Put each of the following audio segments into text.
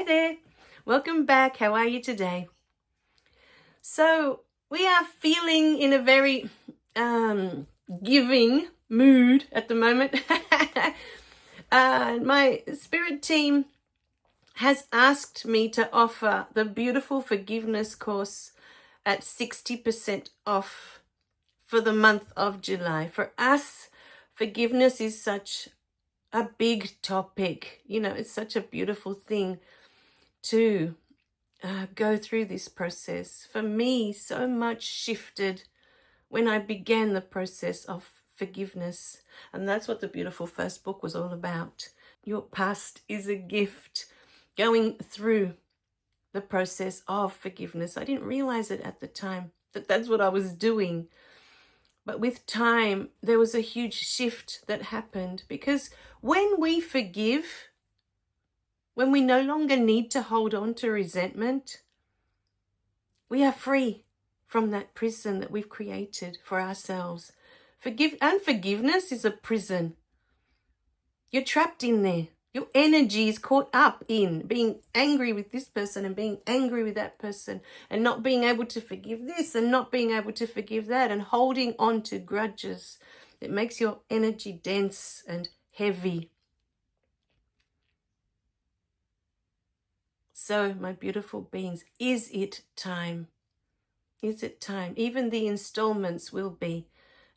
there. Welcome back. How are you today? So we are feeling in a very giving mood at the moment. My spirit team has asked me to offer the beautiful forgiveness course at 60% off for the month of July. For us, forgiveness is such a big topic. You know, it's such a beautiful thing to go through this process. For me, so much shifted when I began the process of forgiveness. And that's what the beautiful first book was all about. Your past is a gift. Going through the process of forgiveness. I didn't realize it at the time that that's what I was doing. But with time, there was a huge shift that happened, because when we forgive, when we no longer need to hold on to resentment, we are free from that prison that we've created for ourselves. Unforgiveness is a prison. You're trapped in there. Your energy is caught up in being angry with this person and being angry with that person and not being able to forgive this and not being able to forgive that and holding on to grudges. It makes your energy dense and heavy. So, my beautiful beings, is it time? Is it time? Even the installments will be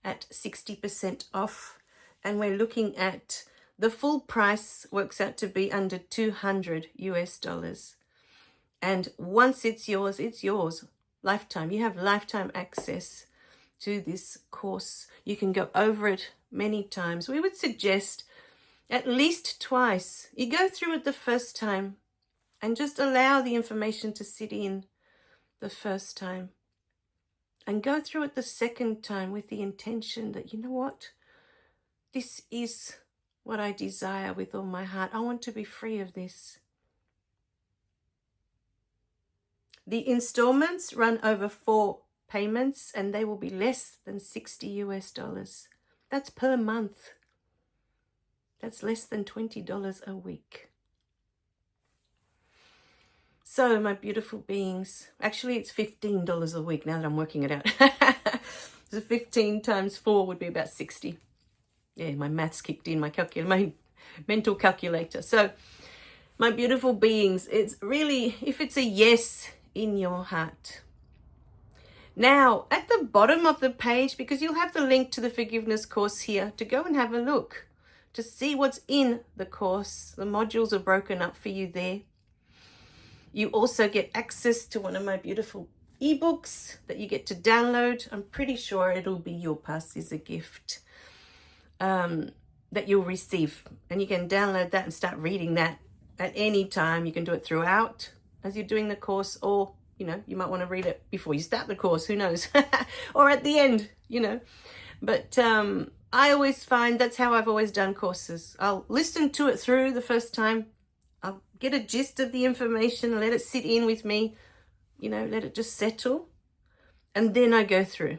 at 60% off, and we're looking at the full price works out to be under $200. And once it's yours, lifetime. You have lifetime access to this course. You can go over it many times. We would suggest at least twice. You go through it the first time and just allow the information to sit in the first time. And go through it the second time with the intention that, you know what? This is what I desire with all my heart. I want to be free of this. The installments run over 4 payments and they will be less than $60. That's per month. That's less than $20 a week. So, my beautiful beings, actually it's $15 a week now that I'm working it out. So 15 times 4 would be about 60. Yeah, my maths kicked in, my mental calculator. So, my beautiful beings, it's really, if it's a yes in your heart. Now, at the bottom of the page, because you'll have the link to the forgiveness course here, to go and have a look, to see what's in the course. The modules are broken up for you there. You also get access to one of my beautiful EBooks that you get to download. I'm pretty sure it'll be Your Past is a Gift. That you'll receive, and you can download that and start reading that at any time. You can do it throughout as you're doing the course, or you might want to read it before you start the course, who knows, or at the end, but I always find that's how I've always done courses. I'll listen to it through the first time, I'll get a gist of the information, let it sit in with me, let it just settle, and then I go through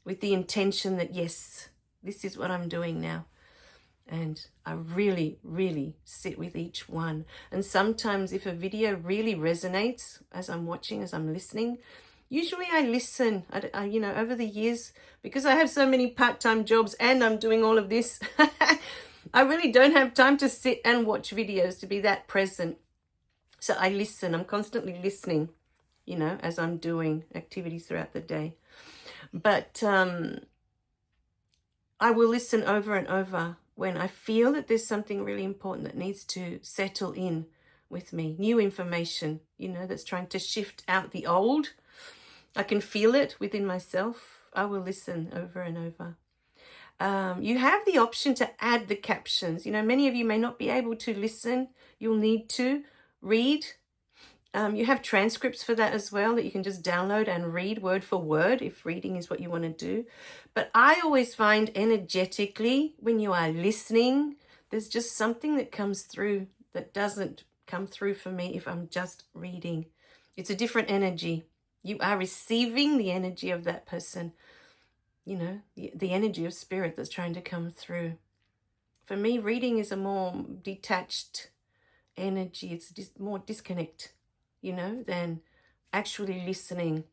with the intention that yes, this is what I'm doing now. And I really, really sit with each one. And sometimes if a video really resonates as I'm watching, as I'm listening, usually I listen. I over the years, because I have so many part-time jobs and I'm doing all of this, I really don't have time to sit and watch videos, to be that present. So I listen. I'm constantly listening, as I'm doing activities throughout the day. But I will listen over and over when I feel that there's something really important that needs to settle in with me. New information, that's trying to shift out the old. I can feel it within myself. I will listen over and over. You have the option to add the captions. Many of you may not be able to listen. You'll need to read. You have transcripts for that as well, that you can just download and read word for word if reading is what you want to do. But I always find energetically, when you are listening, there's just something that comes through that doesn't come through for me if I'm just reading. It's a different energy. You are receiving the energy of that person, the energy of spirit that's trying to come through. For me, reading is a more detached energy. It's just more disconnect, you know, than actually listening.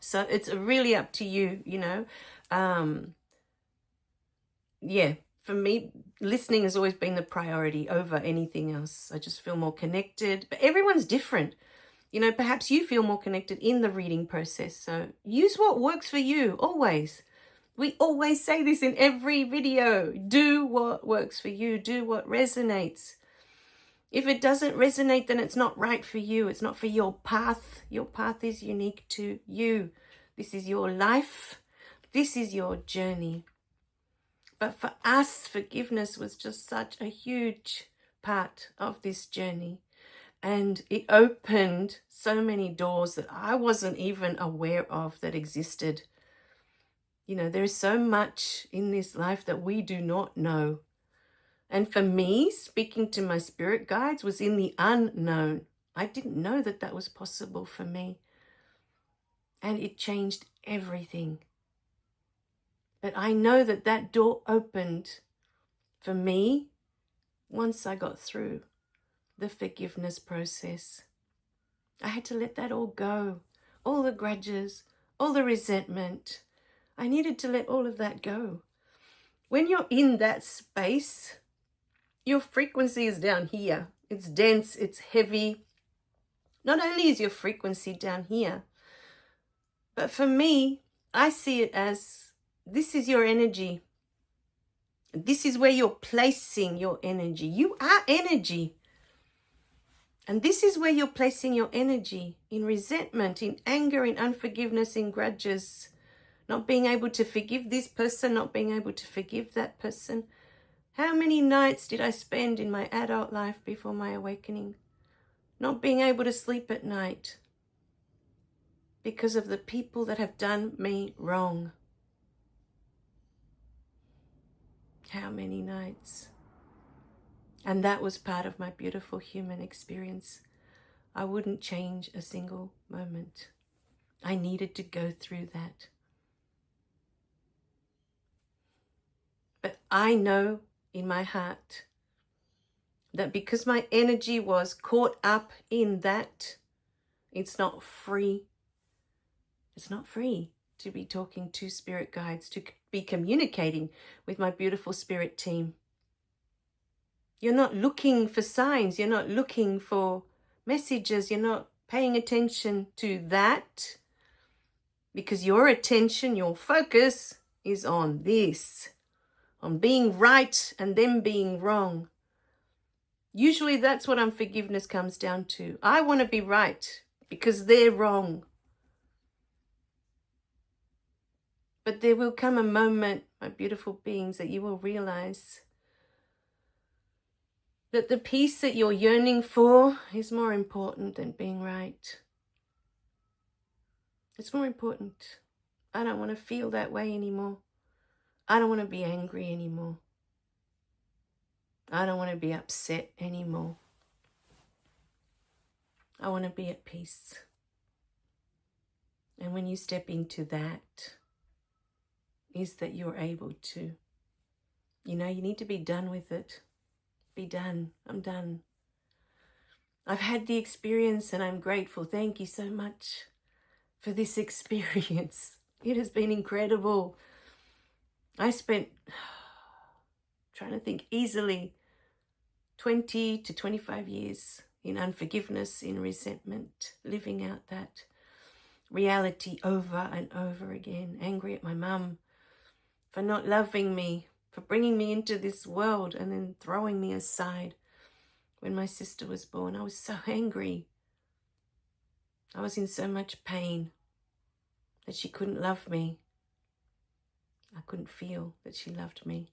So it's really up to you, you know. Yeah, for me, listening has always been the priority over anything else. I just feel more connected, but everyone's different. You know, perhaps you feel more connected in the reading process. So use what works for you, always. We always say this in every video. Do what works for you. Do what resonates. If it doesn't resonate, then it's not right for you. It's not for your path. Your path is unique to you. This is your life. This is your journey. But for us, forgiveness was just such a huge part of this journey. And it opened so many doors that I wasn't even aware of that existed. You know, there is so much in this life that we do not know. And for me, speaking to my spirit guides was in the unknown. I didn't know that that was possible for me. And it changed everything. But I know that that door opened for me once I got through the forgiveness process. I had to let that all go. All the grudges, all the resentment. I needed to let all of that go. When you're in that space, your frequency is down here. It's dense, it's heavy. Not only is your frequency down here, but for me, I see it as this is your energy. This is where you're placing your energy. You are energy. And this is where you're placing your energy, in resentment, in anger, in unforgiveness, in grudges, not being able to forgive this person, not being able to forgive that person. How many nights did I spend in my adult life before my awakening not being able to sleep at night because of the people that have done me wrong? How many nights? And that was part of my beautiful human experience. I wouldn't change a single moment. I needed to go through that. But I know in my heart that because my energy was caught up in that, it's not free. It's not free to be talking to spirit guides, to be communicating with my beautiful spirit team. You're not looking for signs. You're not looking for messages. You're not paying attention to that because your attention, your focus is on this, on being right and them being wrong. Usually that's what unforgiveness comes down to. I want to be right because they're wrong. But there will come a moment, my beautiful beings, that you will realize that the peace that you're yearning for is more important than being right. It's more important. I don't want to feel that way anymore. I don't want to be angry anymore. I don't want to be upset anymore. I want to be at peace. And when you step into that, is that you're able to, you need to be done with it. Be done. I'm done. I've had the experience and I'm grateful. Thank you so much for this experience. It has been incredible. I spent, trying to think easily, 20 to 25 years in unforgiveness, in resentment, living out that reality over and over again, angry at my mum for not loving me, for bringing me into this world and then throwing me aside when my sister was born. I was so angry. I was in so much pain that she couldn't love me. I couldn't feel that she loved me.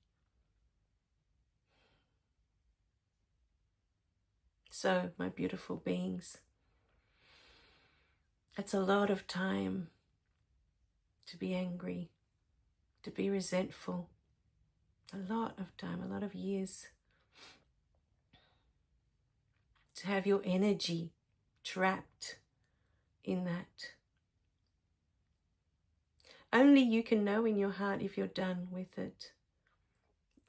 So, my beautiful beings, it's a lot of time to be angry, to be resentful. A lot of time, a lot of years. To have your energy trapped in that. Only you can know in your heart if you're done with it.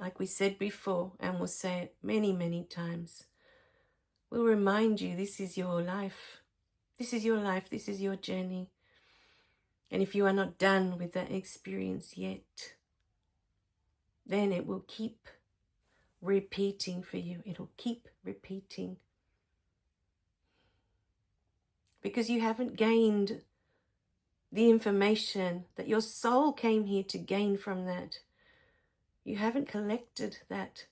Like we said before, and we'll say it many, many times, will remind you this is your life. This is your life. This is your journey. And if you are not done with that experience yet, then it will keep repeating for you. It'll keep repeating. Because you haven't gained the information that your soul came here to gain from that. You haven't collected that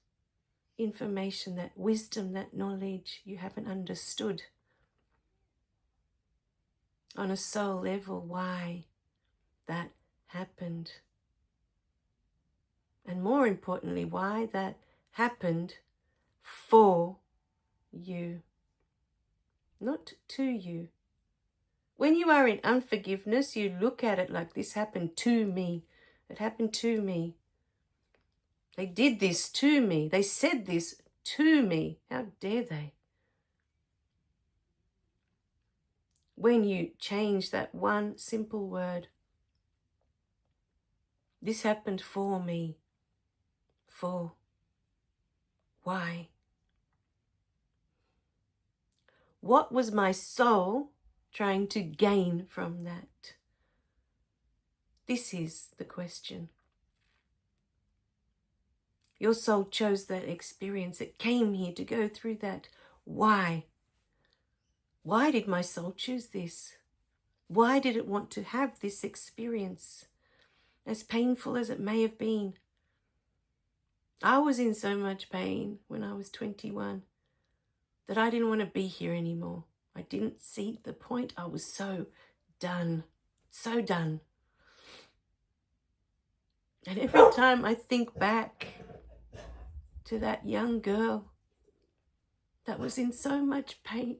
information, that wisdom, that knowledge. You haven't understood on a soul level why that happened. And more importantly, why that happened for you, not to you. When you are in unforgiveness, you look at it like this happened to me. It happened to me. They did this to me. They said this to me. How dare they? When you change that one simple word, this happened for me. For. Why? What was my soul trying to gain from that? This is the question. Your soul chose that experience. It came here to go through that. Why? Why did my soul choose this? Why did it want to have this experience? As painful as it may have been. I was in so much pain when I was 21 that I didn't want to be here anymore. I didn't see the point. I was so done. So done. And every time I think back to that young girl that was in so much pain,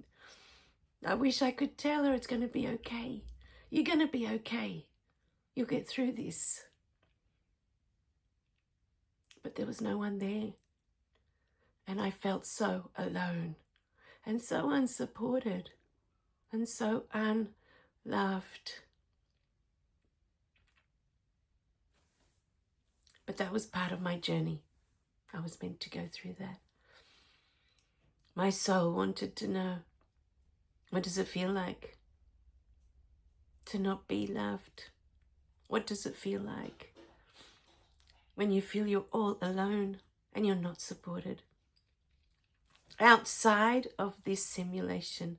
I wish I could tell her it's going to be okay. You're going to be okay. You'll get through this. But there was no one there. And I felt so alone and so unsupported and so unloved. But that was part of my journey. I was meant to go through that. My soul wanted to know, what does it feel like to not be loved? What does it feel like when you feel you're all alone and you're not supported? Outside of this simulation,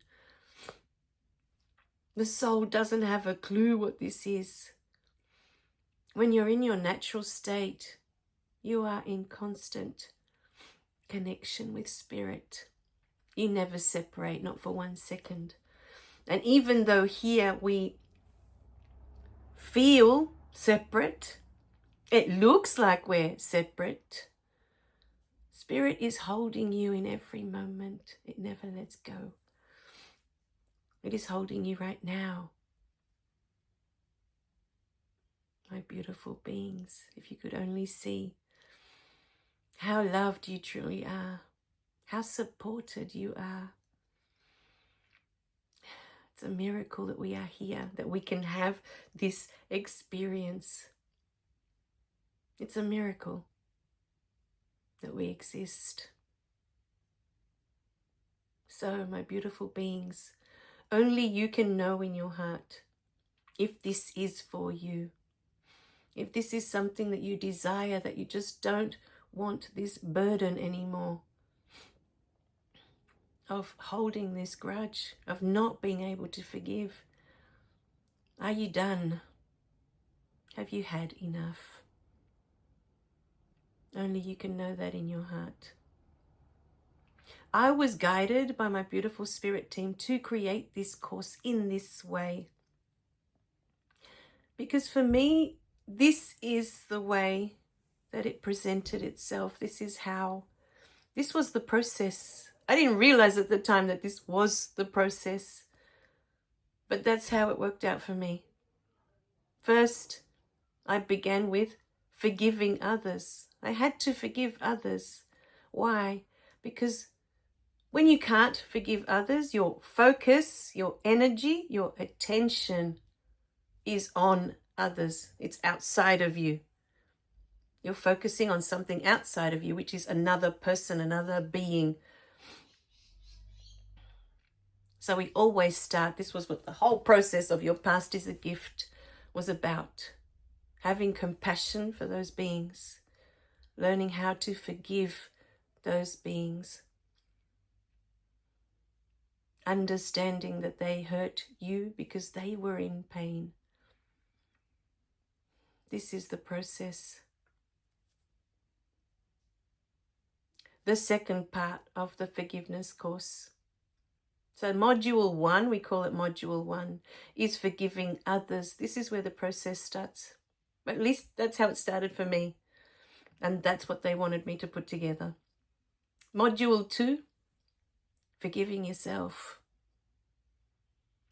the soul doesn't have a clue what this is. When you're in your natural state, you are in constant connection with spirit. You never separate, not for 1 second. And even though here we feel separate, it looks like we're separate, spirit is holding you in every moment. It never lets go. It is holding you right now. My beautiful beings, if you could only see how loved you truly are, how supported you are. It's a miracle that we are here, that we can have this experience. It's a miracle that we exist. So, my beautiful beings, only you can know in your heart if this is for you. If this is something that you desire, that you just don't want this burden anymore of holding this grudge, of not being able to forgive. Are you done? Have you had enough? Only you can know that in your heart. I was guided by my beautiful spirit team to create this course in this way. Because for me, this is the way that it presented itself. This was the process. I didn't realize at the time that this was the process, but that's how it worked out for me. First, I began with forgiving others. I had to forgive others. Why? Because when you can't forgive others, your focus, your energy, your attention is on others. It's outside of you. You're focusing on something outside of you, which is another person, another being. So we always start, this was what the whole process of Your Past is a Gift was about. Having compassion for those beings, learning how to forgive those beings, understanding that they hurt you because they were in pain. This is the process. The second part of the forgiveness course. So module 1, we call it module 1, is forgiving others. This is where the process starts. At least that's how it started for me. And that's what they wanted me to put together. Module 2, forgiving yourself.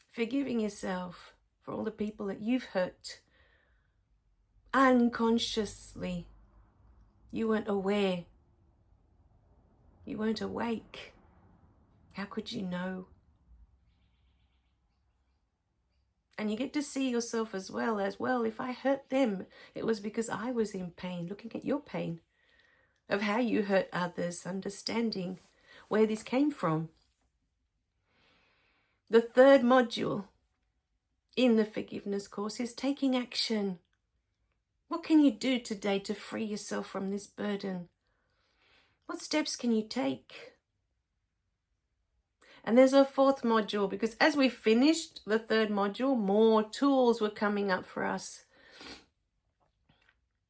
Forgiving yourself for all the people that you've hurt. Unconsciously. You weren't aware. You weren't awake. How could you know? And you get to see yourself as well, if I hurt them, it was because I was in pain. Looking at your pain of how you hurt others, understanding where this came from. The third module in the forgiveness course is taking action. What can you do today to free yourself from this burden? What steps can you take? And there's a fourth module, because as we finished the third module, more tools were coming up for us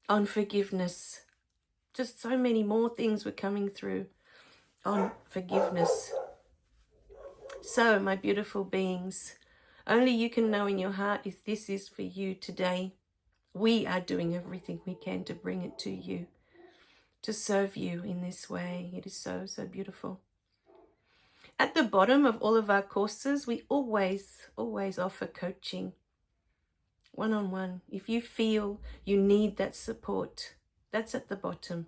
on forgiveness. Just so many more things were coming through on forgiveness. So, my beautiful beings, only you can know in your heart if this is for you today. We are doing everything we can to bring it to you, to serve you in this way. It is so, so beautiful. At the bottom of all of our courses, we always offer coaching, one-on-one. If you feel you need that support, that's at the bottom.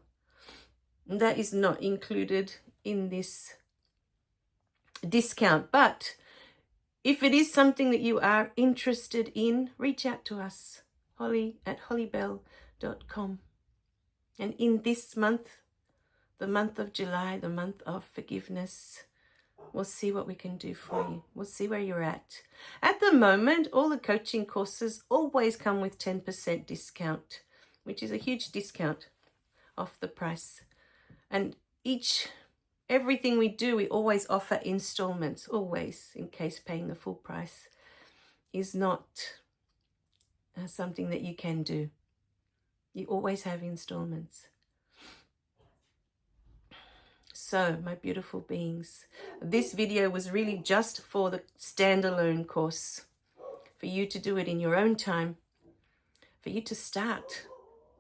That is not included in this discount. But if it is something that you are interested in, reach out to us, hollie@holliebelle.com. And in this month, the month of July, the month of forgiveness, we'll see what we can do for you. We'll see where you're at. At the moment, all the coaching courses always come with 10% discount, which is a huge discount off the price. And everything we do, we always offer installments, always, in case paying the full price is not something that you can do. You always have installments. So, my beautiful beings, this video was really just for the standalone course, for you to do it in your own time, for you to start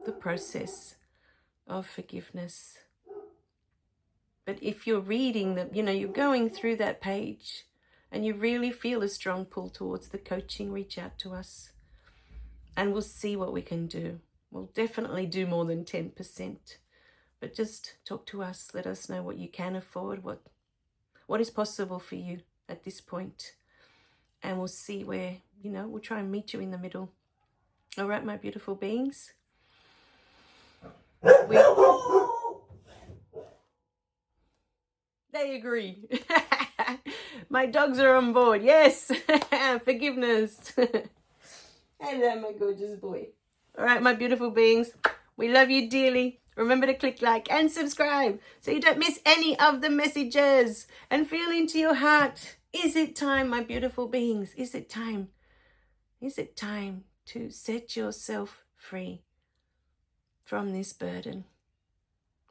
the process of forgiveness. But if you're reading you're going through that page and you really feel a strong pull towards the coaching, reach out to us and we'll see what we can do. We'll definitely do more than 10%. But just talk to us, let us know what you can afford, what is possible for you at this point. And we'll see where, we'll try and meet you in the middle. All right, my beautiful beings. They agree. My dogs are on board. Yes. Forgiveness. Hello, my gorgeous boy. All right, my beautiful beings. We love you dearly. Remember to click like and subscribe so you don't miss any of the messages. And feel into your heart. Is it time, my beautiful beings? Is it time? Is it time to set yourself free from this burden?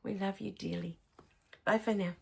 We love you dearly. Bye for now.